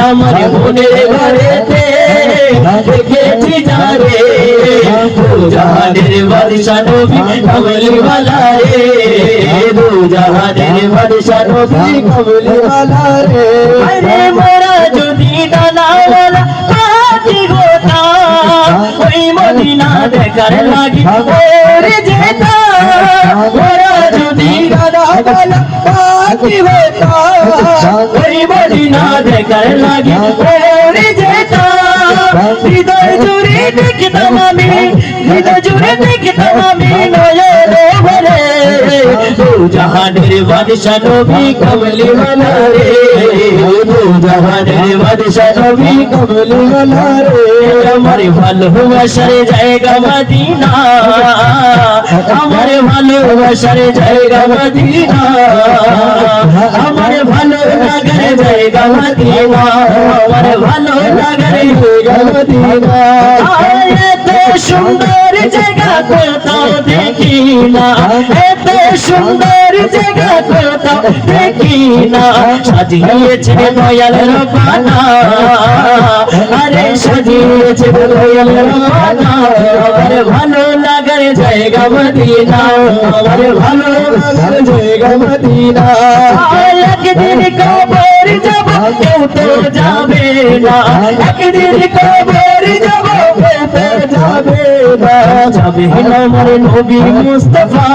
আমার মনের ঘরেতে দেখেছি যারে দু জাহানের বাদশা নবী কামলিওয়ালা রে দু জাহানের বাদশা নবী কামলিওয়ালা রে আরে মোরা যদি ডানাওয়ালা পাখি হতাম ওই মদিনা দেখার লাগি ওরে যেতাম মোরা যদি ডানাওয়ালা পাখি হতাম ওই মদিনা দেখার লাগি ওরে যেতাম হৃদয় জুড়ে দেখতাম আমি হৃদয় জুড়ে দেখতাম আমি নয়ন ভরে দু জাহানের বাদশা নবী কামলিওয়ালা রে দু জাহানের বাদশা নবী কামলিওয়ালা রে আমার ভালোবাসার জায়গা মদিনা আমার ভালোবাসার জায়গা মদিনা আমার ভালো লাগার জায়গা মদিনা আমার ভালো লাগার জায়গা মদিনা এত সুন্দর জায়গা কোথাও দেখি না এত সুন্দর জায়গা কোথাও দেখি না সাজিয়েছে দয়াল রব্বানা আরে সাজিয়েছে দয়াল রব্বানা আমার ভালো লাগার জায়গা মদিনা আমার ভালো লাগার জায়গা মদিনা একদিন কবর যাব কেউ তো যাবে না একদিন কবর যাব কেউ তো যাবে না যাবে না আমার নবী মুস্তাফা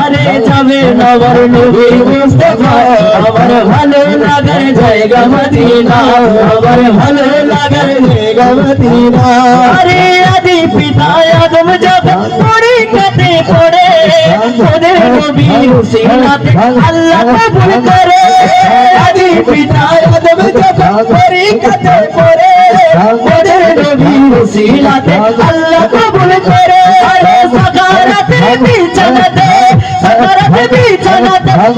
আরে যাবে না আমার নবী মুস্তাফা আমার ভালো লাগার জায়গা মদিনা আমার ভালো লাগার জায়গা মদিনা আরে আদি পিতা আদম যাব পরীক্ষাতে পড়ে ওদের নবী হুসাইনাতে আল্লাহ কবুল করে আদি পিতা আদম যাব পরীক্ষাতে পড়ে ওদের নবী হুসাইনাতে আল্লাহ কবুল করে আরে সাকারাতে বিছানাতে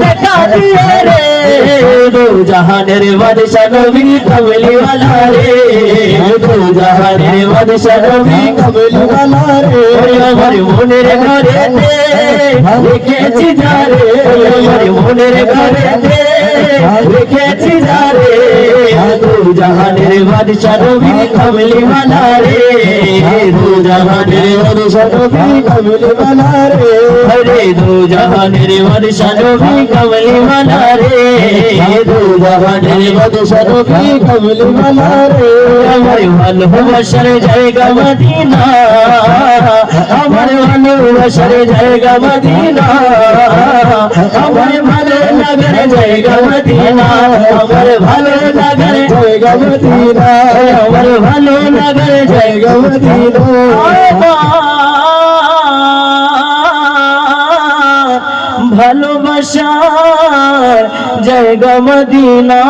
দেখা দিয়ে রে দু জাহানের বাদশা নবী কামলিওয়ালা রে দু জাহানের বাদশা নবী কামলিওয়ালা রে আমার মনের ঘরেতে দেখেছি যারে আমার মনের ঘরেতে দেখেছি যারে দু জাহানের বাদশা নবী কামলিওয়ালা রে দু জাহানের বাদশা নবী কামলিওয়ালা রে আরে দু জাহানের বাদশা নবী কামলিওয়ালা রে দু জাহানের বাদশা নবী কামলিওয়ালা রে আমার ভালোবাসার জায়গা মদিনা আমার ভালোবাসার জায়গা মদিনা আমার ভালো লাগার জায়গা মদিনা আমার ভালো লাগার জায়গা মদিনা আমার ভালো লাগার জায়গা মদিনা ভালোবাসার জায়গা মদিনা।